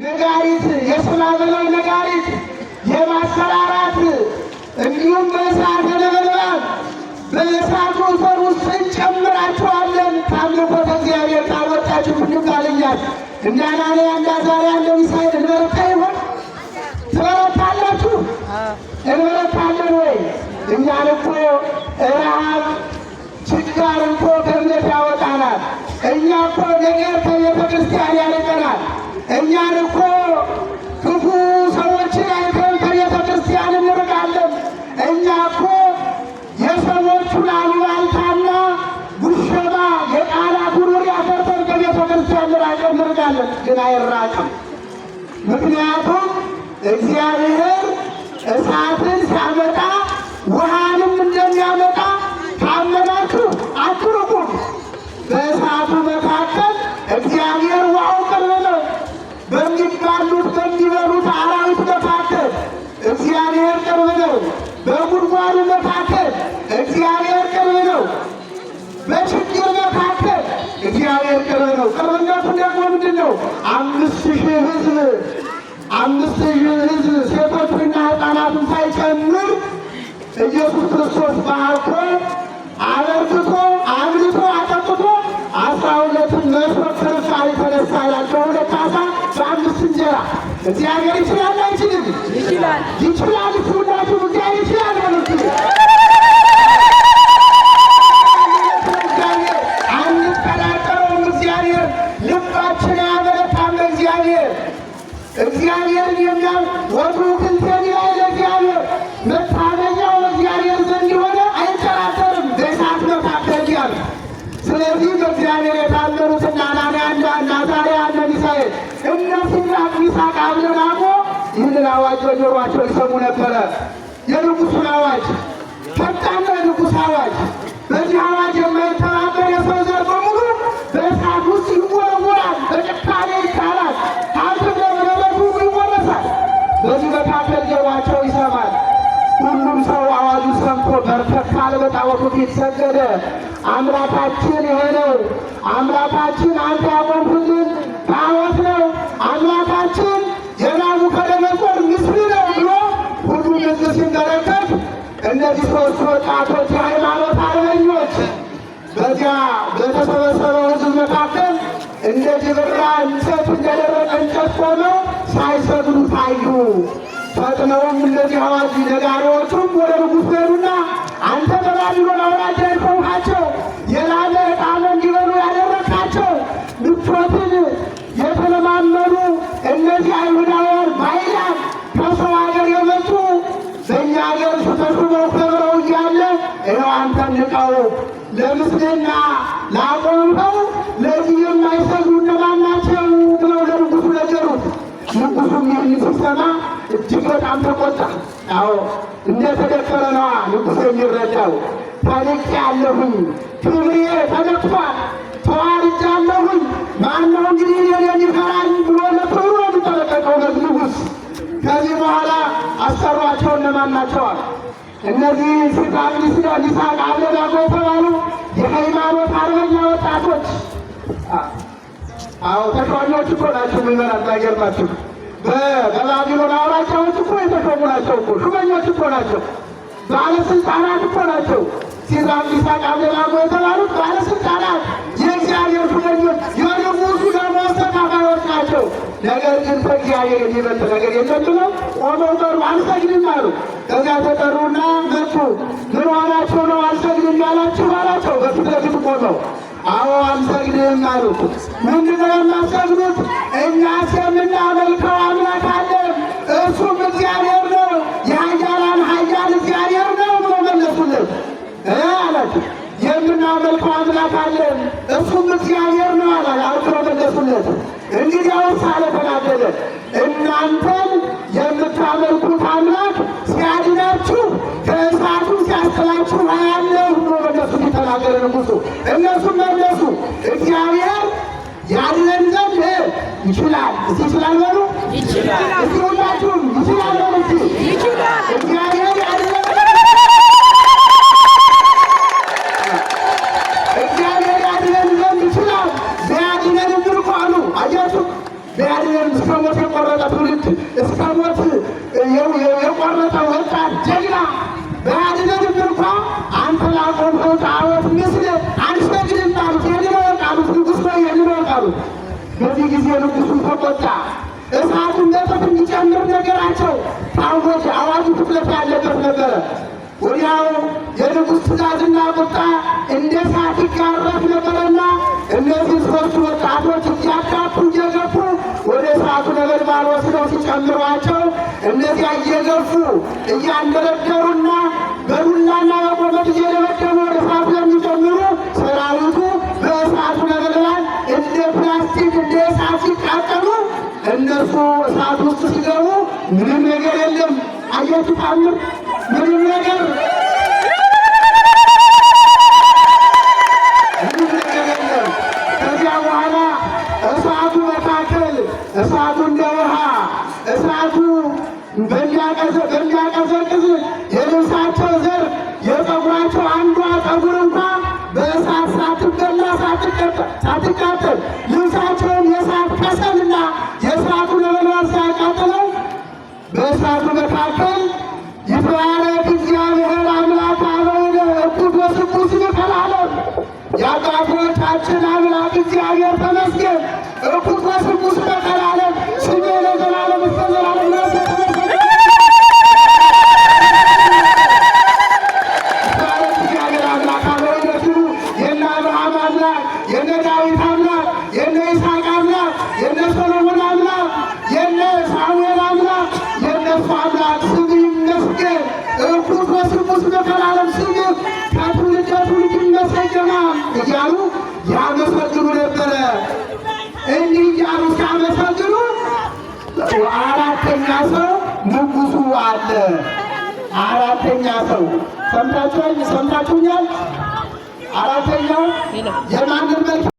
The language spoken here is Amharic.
ነጋሪት የሰላበለው ነጋሪት የማስፈራራት እንዲሁም በእሳት ነበልባል በእሳቱ ዘር ውስጥ እንጨምራችኋለን ከአምልኮተ እግዚአብሔር ካወጣችሁ እንባልኛል። እንደ አናንያ እንደ አዛርያ እንደ ሚሳኤል እንበረታ ይሆን? ትበረታላችሁ? እንበረታለን ወይ? እኛን እኮ ረሃብ ችጋር እኮ ከእምነት ያወጣናል። እኛ እኮ ነገር ከቤተ ክርስቲያን ያርቀናል። እኛን እኮ ክፉ ሰዎችን አይተን ከቤተ ክርስቲያን እንርቃለን። እኛ እኮ የሰዎቹን አሉባልታና ጉሸማ የቃላት ውርወራ ያፈርተን ከቤተ ክርስቲያን እንርቃለን። ግን አይራቅም። ምክንያቱም እግዚአብሔር እሳትን ሲያመጣ ውሃንም እንደሚያመጣ ካመናችሁ አትርቁም። በእሳቱ መካከል እግዚአብሔር ውሃው ቅርብ ነው። በሚባሉት በሚበሉት አራዊት መካከል እግዚአብሔር ቅርብ ነው። በጉድጓዱ መካከል እግዚአብሔር ቅርብ ነው። በችግር መካከል እግዚአብሔር ቅርብ ነው። ቅርብነቱ ደግሞ ምንድን ነው? 5000 ሕዝብ ሴቶችና ሕፃናትን ሳይጨምር ኢየሱስ ክርስቶስ ባርኮ አበርክቶ አብልቶ አጠጥቶ 12 መሶብ ፍርፋሪ ተነሳ ይላል። በሁለት ዓሣ በ5 እንጀራ እግዚአብሔር ይችላል አይችልም? ይችላል። ይችላል። ሁላችሁ እግዚአብሔር ይችላል ማለት ነው። አንጠራጠረውም። እግዚአብሔር ልባችን ያበረታል። እግዚአብሔርን የሚያም ወዱ ክንቴን ይላል እግዚአብሔር መታመኛው እግዚአብሔር ዘንድ የሆነ አይጠራጠርም። በእሳት መካከል ያለ ስለዚህ በእግዚአብሔር የታመኑትና አናንያና አዛርያ እነ ሚሳኤል እነ ሲድራቅ ሚሳቅ አብደናጎ ይህንን አዋጅ በጆሮአቸው ይሰሙ ነበረ። የንጉሡን አዋጅ ፈጣን ነው። የንጉሥ አዋጅ። በዚህ አዋጅ የማይተባበር የሰው ዘር በሙሉ በእሳት ውስጥ ይወረወራል። በጭካኔ ይጣላል። ሀብት ለመለቱ ይወረሳል። በዚህ መካከል ጆሮአቸው ይሰማል። ሁሉም ሰው አዋጁ ሰምቶ በርከክ አለ። በጣዖቱ ፊት ሰገደ። አምላካችን ይሄ ነው። አምላካችን አንተ ያቆምክልን ጣዖት ነው። አምላካችን የናቡከደነፆር ምስል ነው ብሎ ሁሉም ሕዝብ ሲመለከት እነዚህ 3 ወጣቶች የሃይማኖት አርበኞች በዚያ በተሰበሰበው ሕዝብ መካከል እንደ ጅብራ እንጨት እንደደረቀ እንጨት ቆመው ሳይሰግዱ ታዩ። ፈጥነውም እነዚህ አዋጅ ነጋሪዎቹም ወደ ንጉሥ ሄዱና አንተ በባቢሎን አውራጃ የሾምካቸው የላመ ዕጣን እንዲበሉ ያደረግካቸው ምቾትን የተለማመዱ እነዚህ አይሁዳውያን ባዕዳን ከሰው ሀገር የመጡ በእኛ ሀገር ተሹመው ከብረው እያለ ይኸው አንተን ንቀው ለምስልና ላቆምከው ለዚህ የማይሰግዱ እነማን ናቸው ብለው ለንጉሡ ነገሩት። ንጉሡም ይህን ሲሰማ እጅግ በጣም ተቆጣ። አዎ እንደተደፈረ ነዋ ንጉሥ የሚረዳው። ተንቄአለሁኝ፣ ክብሬ ተነክቷል፣ ተዋርጃለሁኝ። ማነው እንግዲህ እኔን የሚፈራኝ ብሎ ለክብሩ የሚጠነቀቀው ንጉሥ። ከዚህ በኋላ አሰሯቸው። እነማን ናቸዋል? እነዚህ ሲድራቅ ሚሳቅ አብደናጎ የተባሉ የሃይማኖት አርበኛ ወጣቶች። አዎ ተሿሚዎች እኮ ናቸው። ምዕመናን ባይገርማችሁ በባቢሎን አውራጃዎች እኮ የተሾሙ ናቸው እኮ ሹመኞች እኮ ናቸው። ባለስልጣናት እኮ ናቸው። ሲድራቅ ሚሳቅ አብደናጎ የተባሉት ባለስልጣናት፣ የእግዚአብሔር ሹመኞች፣ የንጉሡ ደመወዝ ተካፋዮች ናቸው። ነገር ግን ከእግዚአብሔር የሚበልጥ ነገር የለም ብለው ቆመው ቀሩ። አልሰግድም አሉ። ከዚያ ተጠሩና መጡ። ምን ሆናችሁ ነው አልሰግድም ያላችሁ አላቸው። በፊት ለፊት ቆመው አዎ አልሰግድም አሉት። ምንድነው የማትሰግዱት? እኛስ የምናመልከው አምላክ አለን፣ እሱም እግዚአብሔር ነው፣ የኃያላን ኃያል እግዚአብሔር ነው ብሎ መለሱለት። አላቸው የምናመልከው አምላክ አለን፣ እሱም እግዚአብሔር ነው አልክሮ መለሱለት። እንግዲያውስ አለ ተናደደ፣ እናንተን የምታመልኩት አምላክ ሲያድናችሁ ከእሳቱ ሲያስጥላችሁ አያለሁ ብሎ መለሱ። ተናገረ ንጉሡ። እነሱም መለሱ እግዚአብሔር ያድነን ዘንድ ይችላል። እስቲ ይችላል በሉ። ይችላል። እስቲ ሁላችሁም ይችላል በሉ። እስቲ ይችላል። እግዚአብሔር ያድነን ዘንድ ይችላል። ቢያድነን እንኳኑ አያችሁ ቢያድነን እስከ ሞት የቆረጠ ትውልድ እስከ ሞት የቆረጠ ወጣት ጀግና በያድነንም እንኳ አንተ ላቆምከው ጣዖት ምስል አንሰግድም አሉት። የድሮውን ቃሉት ንጉሥ ነው የድሮውን ቃሉት። በዚህ ጊዜ ንጉሡ ተቆጣ። እሳቱን በእጥፍ እንዲጨምር ነገራቸው። ታወጀ። አዋጁ ትኩረት ያለበት ነበረ። ወዲያው የንጉሥ ትእዛዝና ቁጣ እንደ እሳት ይጋረፍ ነበረና እነዚህ ሦስቱ ወጣቶች እያጋፉ እየገፉ ወደ እሳቱ ነበልባል ወስደው ሲጨምሯቸው እነዚያ እየገፉ እያንደረደሩና በዱላና በቆመጥ እየደበደቡ ወደ እሳቱ የሚጨምሩ ሰራዊቱ በእሳቱ ነበልባል እንደ ፕላስቲክ እንደ እሳት ሲቃጠሉ እነሱ እሳት ውስጥ ሲገቡ ምንም ነገር የለም። አያችሁ ታምር! ምንም ነገር የለም። ከዚያ በኋላ እሳቱ መካከል እሳቱ እንደ ውሃ እሳቱ በሚያቀዘቅዝ የልብሳቸው ዘር የፀጉራቸው አንዷ ፀጉር እንኳ በእሳት ሳትበላ ሳትቃጠል ልብሳቸውን የእሳት ከሰልና የእሳቱ ነበልባል ሲያቃጥለው በእሳቱ መካከል ይትባረክ እግዚአብሔር አምላክ አበዊነ እኩት ወስቡስ ይከላለም። የአባቶቻችን አምላክ እግዚአብሔር ተመስገን። እኩት ወስቡስ ይከላለም። ስሜ ለዘላለም እስከ ዘላለም ድረስ ተመስገን። ይትባረክ እግዚአብሔር አምላክ አበዊነ ሲሉ የነ አብርሃም አምላክ፣ የነ ዳዊት አምላክ፣ የነ ይስሐቅ አምላክ፣ የነ ሰሎሞን አምላክ፣ የነ ሳሙኤል አምላክ የነሱ አምላክ ስም ይመስገን። እኩት ወስቡስ ለዘላለም ስም ከትውልድ ትውልድ ይመሰገናል እያሉ ያመሰግኑ ነበረ። እንዲህ እያሉ ሲያመሰግኑ አራተኛ ሰው ንጉሡ አለ። አራተኛ ሰው ሰምታችሁኛል? አራተኛው የማንን መልክ